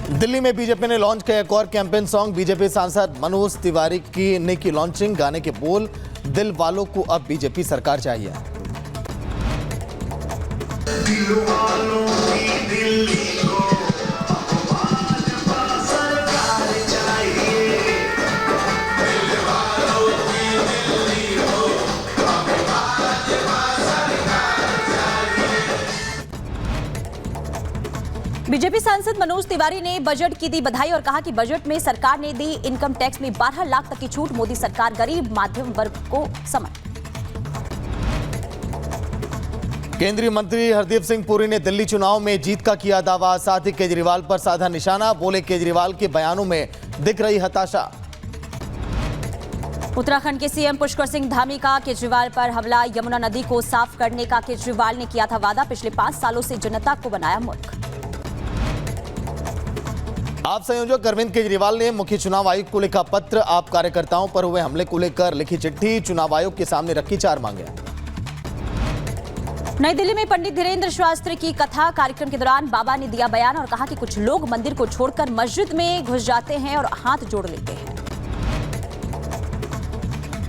दिल्ली में बीजेपी ने लॉन्च किया एक और कैंपेन सॉन्ग। बीजेपी सांसद मनोज तिवारी ने की लॉन्चिंग। गाने के बोल, दिल वालों को अब बीजेपी सरकार चाहिए। दिल वालों की दिल्ली को सरकार चाहिए। दिल वालों की दिल्ली को बीजेपी सांसद मनोज तिवारी ने बजट की दी बधाई और कहा कि बजट में सरकार ने दी इनकम टैक्स में 12 लाख तक की छूट। मोदी सरकार गरीब मध्यम वर्ग को समर्थन। केंद्रीय मंत्री हरदीप सिंह पुरी ने दिल्ली चुनाव में जीत का किया दावा। साथ ही केजरीवाल पर साधा निशाना। बोले, केजरीवाल के बयानों में दिख रही हताशा। उत्तराखंड के सीएम पुष्कर सिंह धामी का केजरीवाल पर हमला। यमुना नदी को साफ करने का केजरीवाल ने किया था वादा। पिछले 5 सालों से जनता को बनाया मूर्ख। आप संयोजक अरविंद केजरीवाल ने मुख्य चुनाव आयुक्त को लिखा पत्र। आप कार्यकर्ताओं पर हुए हमले को लेकर लिखी चिट्ठी। चुनाव आयोग के सामने रखी 4 मांगे। नई दिल्ली में पंडित धीरेन्द्र शास्त्री की कथा। कार्यक्रम के दौरान बाबा ने दिया बयान और कहा कि कुछ लोग मंदिर को छोड़कर मस्जिद में घुस जाते हैं और हाथ जोड़ लेते हैं।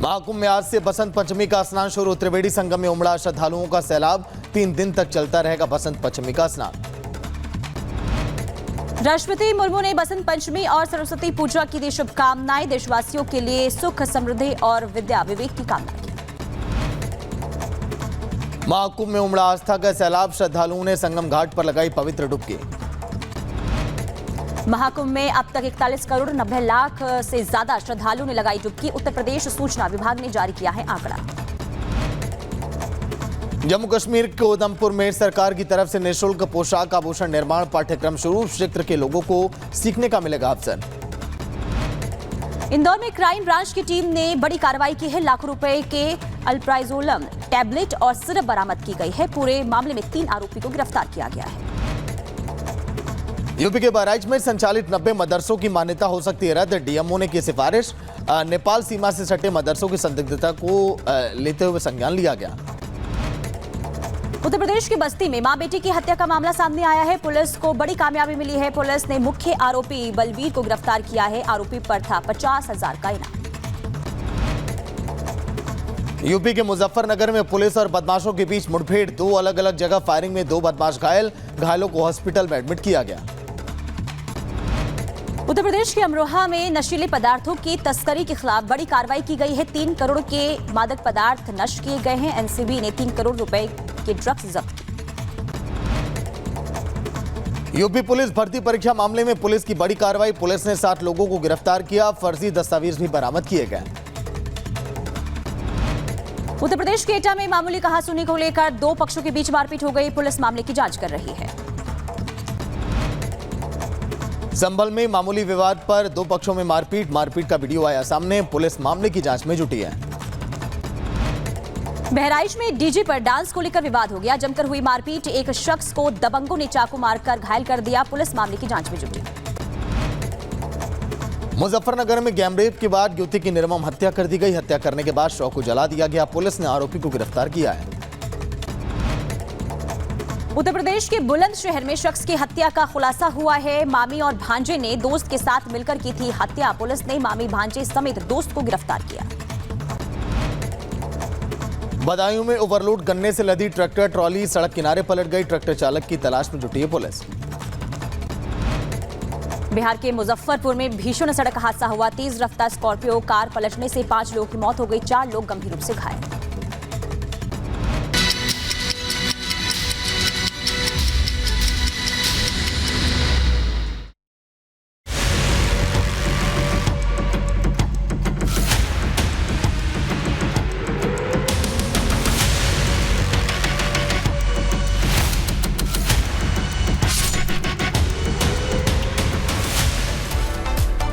महाकुंभ में आज से बसंत पंचमी का स्नान शुरू। त्रिवेणी संगम में उमड़ा श्रद्धालुओं का सैलाब। 3 दिन तक चलता रहेगा बसंत पंचमी का स्नान। राष्ट्रपति मुर्मू ने बसंत पंचमी और सरस्वती पूजा की दी शुभकामनाएं। देशवासियों के लिए सुख, समृद्धि और विद्या विवेक की कामना की। महाकुंभ में उमड़ा आस्था का सैलाब। श्रद्धालुओं ने संगम घाट पर लगाई पवित्र डुबकी। महाकुंभ में अब तक 41 करोड़ 90 लाख से ज्यादा श्रद्धालुओं ने लगाई डुबकी। उत्तर प्रदेश सूचना विभाग ने जारी किया है आंकड़ा। जम्मू कश्मीर के उधमपुर में सरकार की तरफ से निःशुल्क पोशाक आभूषण निर्माण पाठ्यक्रम शुरू। क्षेत्र के लोगों को सीखने का मिलेगा अवसर। इंदौर में क्राइम ब्रांच की टीम ने बड़ी कार्रवाई की है। लाखों रुपए के अल्प्राइजोलम टैबलेट और सिरप बरामद की गई है। पूरे मामले में 3 आरोपी को गिरफ्तार किया गया है। यूपी के बहराइच में संचालित 90 मदरसों की मान्यता हो सकती है रद्द। डीएमओ ने की सिफारिश। नेपाल सीमा से सटे मदरसों की संदिग्धता को लेते हुए संज्ञान लिया गया। उत्तर प्रदेश की बस्ती में मां बेटी की हत्या का मामला सामने आया है। पुलिस को बड़ी कामयाबी मिली है। पुलिस ने मुख्य आरोपी बलवीर को गिरफ्तार किया है। आरोपी पर था 50,000 का इनाम। यूपी के मुजफ्फरनगर में पुलिस और बदमाशों के बीच मुठभेड़। 2 अलग अलग जगह फायरिंग में 2 बदमाश घायल। घायलों को हॉस्पिटल में एडमिट किया गया। उत्तर प्रदेश के अमरोहा में नशीले पदार्थों की तस्करी के खिलाफ बड़ी कार्रवाई की गई है। 3 करोड़ के मादक पदार्थ नष्ट किए गए हैं। एनसीबी ने 3 करोड़ रुपए के ड्रग्स जब्त। यूपी पुलिस भर्ती परीक्षा मामले में पुलिस की बड़ी कार्रवाई। पुलिस ने 7 लोगों को गिरफ्तार किया। फर्जी दस्तावेज भी बरामद किए गए। उत्तर प्रदेश के एटा में मामूली कहासुनी को लेकर 2 पक्षों के बीच मारपीट हो गई। पुलिस मामले की जांच कर रही है। संभल में मामूली विवाद पर 2 पक्षों में मारपीट का वीडियो आया सामने। पुलिस मामले की जांच में जुटी है। बहराइच में डीजे पर डांस को लेकर विवाद हो गया। जमकर हुई मारपीट। एक शख्स को दबंगों ने चाकू मारकर घायल कर दिया। पुलिस मामले की जांच में जुटी। मुजफ्फरनगर में गैंगरेप के बाद युवती की निर्मम हत्या कर दी गई। हत्या करने के बाद शव को जला दिया गया। पुलिस ने आरोपी को गिरफ्तार किया है। उत्तर प्रदेश के बुलंदशहर में शख्स की हत्या का खुलासा हुआ है। मामी और भांजे ने दोस्त के साथ मिलकर की थी हत्या। पुलिस ने मामी भांजे समेत दोस्त को गिरफ्तार किया। बदायूं में ओवरलोड गन्ने से लदी ट्रैक्टर ट्रॉली सड़क किनारे पलट गई। ट्रैक्टर चालक की तलाश में जुटी है पुलिस। बिहार के मुजफ्फरपुर में भीषण सड़क हादसा हुआ। तेज रफ्तार स्कॉर्पियो कार पलटने से 5 लोगों की मौत हो गई। 4 लोग गंभीर रूप से घायल।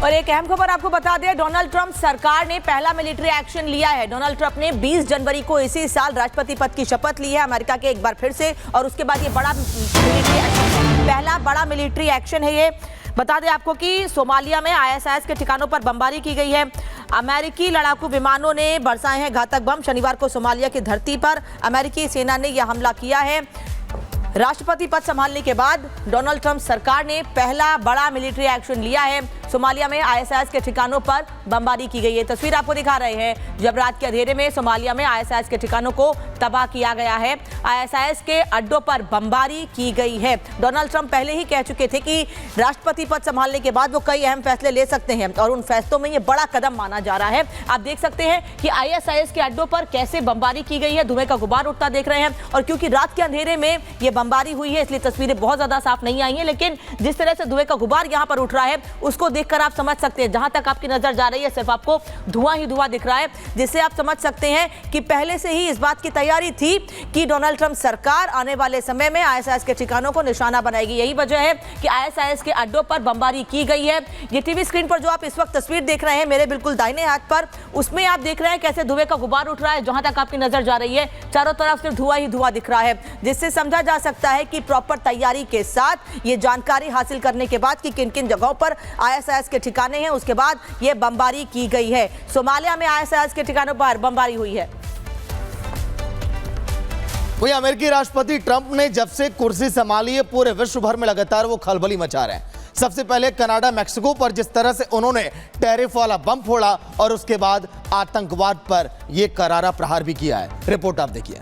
और एक अहम खबर आपको बता दें, डोनाल्ड ट्रंप सरकार ने पहला मिलिट्री एक्शन लिया है। डोनाल्ड ट्रंप ने 20 जनवरी को इसी साल राष्ट्रपति पद की शपथ ली है अमेरिका के एक बार फिर से। और उसके बाद ये बड़ा मिलिट्री एक्शन, पहला बड़ा मिलिट्री एक्शन है ये। बता दें आपको कि सोमालिया में ISIS के ठिकानों पर बमबारी की गई है। अमेरिकी लड़ाकू विमानों ने बरसाए हैं घातक बम। शनिवार को सोमालिया की धरती पर अमेरिकी सेना ने यह हमला किया है। राष्ट्रपति पद संभालने के बाद डोनाल्ड ट्रंप सरकार ने पहला बड़ा मिलिट्री एक्शन लिया है। सोमालिया में आईएसआईएस के ठिकानों पर बमबारी की गई है। तस्वीर आपको दिखा रहे हैं जब रात के अंधेरे में सोमालिया में आईएसआईएस के ठिकानों को तबाह किया गया है। आईएसआईएस के अड्डों पर बमबारी की गई है। डोनाल्ड ट्रंप पहले ही कह चुके थे कि राष्ट्रपति पद संभालने के बाद वो कई अहम फैसले ले सकते हैं और उन फैसलों में ये बड़ा कदम माना जा रहा है। आप देख सकते हैं कि आईएसआईएस के अड्डों पर कैसे बमबारी की गई है, धुएं का गुबार उठता देख रहे हैं। और क्योंकि रात के अंधेरे में ये बमबारी हुई है इसलिए तस्वीरें बहुत ज्यादा साफ नहीं आई हैं, लेकिन जिस तरह से धुएं का गुबार यहां पर उठ रहा है उसको देखकर आप समझ सकते हैं। जहां तक आपकी नजर जा रही है सिर्फ आपको धुआं ही धुआं दिख रहा है, जिससे आप समझ सकते हैं कि पहले से ही इस बात की तैयारी थी कि डोनाल्ड ट्रंप सरकार आने वाले समय में आईएसआईएस के ठिकानों को निशाना बनाएगी। यही वजह है कि आईएसआईएस के अड्डों पर बमबारी की गई है। ये टीवी स्क्रीन पर जो आप इस वक्त तस्वीर देख रहे हैं मेरे बिल्कुल दाहिने हाथ पर, उसमें आप देख रहे हैं कैसे धुएं का गुबार उठ रहा है। जहां तक आपकी नजर जा रही है चारों तरफ सिर्फ धुआं ही धुआं दिख रहा है, जिससे समझा जा सकता है कि प्रॉपर तैयारी के साथ ये जानकारी हासिल करने के बाद कि किन किन जगहों पर आईएसआईएस के ठिकाने हैं उसके बाद ये बमबारी की गई है। सोमालिया में आईएसआईएस के ठिकानों पर बमबारी हुई है। वहीं अमेरिकी राष्ट्रपति ट्रंप ने जब से कुर्सी संभाली है पूरे विश्व भर में लगातार वो खलबली मचा रहे हैं। सबसे पहले कनाडा मेक्सिको पर जिस तरह से उन्होंने टैरिफ वाला बम फोड़ा और उसके बाद आतंकवाद पर यह करारा प्रहार भी किया है। रिपोर्ट आप देखिए।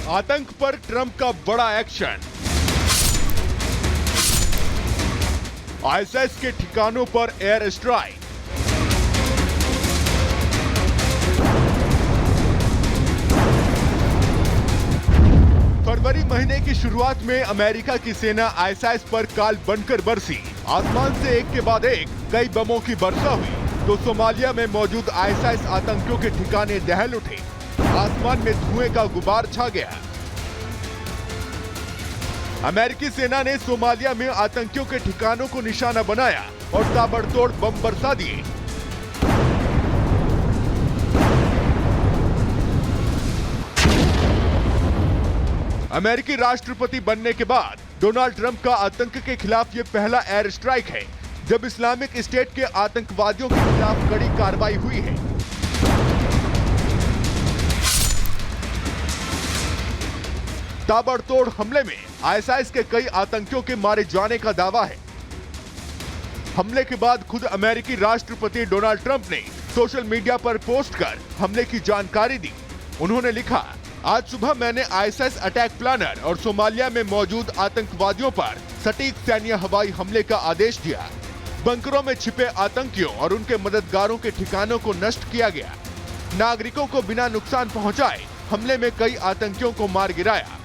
आतंक पर ट्रंप का बड़ा एक्शन। आईएसआईएस के ठिकानों पर एयर स्ट्राइक। फरवरी महीने की शुरुआत में अमेरिका की सेना आईएसआईएस पर काल बनकर बरसी। आसमान से एक के बाद एक कई बमों की वर्षा हुई तो सोमालिया में मौजूद आईएसआईएस आतंकियों के ठिकाने दहल उठे। आसमान में धुएं का गुबार छा गया। अमेरिकी सेना ने सोमालिया में आतंकियों के ठिकानों को निशाना बनाया और ताबड़तोड़ बम बरसा दिए। अमेरिकी राष्ट्रपति बनने के बाद डोनाल्ड ट्रंप का आतंक के खिलाफ यह पहला एयर स्ट्राइक है जब इस्लामिक स्टेट के आतंकवादियों के खिलाफ कड़ी कार्रवाई हुई है। ताबड़तोड़ हमले में आईएसआईएस के कई आतंकियों के मारे जाने का दावा है। हमले के बाद खुद अमेरिकी राष्ट्रपति डोनाल्ड ट्रंप ने सोशल मीडिया पर पोस्ट कर हमले की जानकारी दी। उन्होंने लिखा, आज सुबह मैंने आईएसआईएस अटैक प्लानर और सोमालिया में मौजूद आतंकवादियों पर सटीक सैन्य हवाई हमले का आदेश दिया। बंकरों में छिपे आतंकियों और उनके मददगारों के ठिकानों को नष्ट किया गया। नागरिकों को बिना नुकसान पहुंचाए हमले में कई आतंकियों को मार गिराया।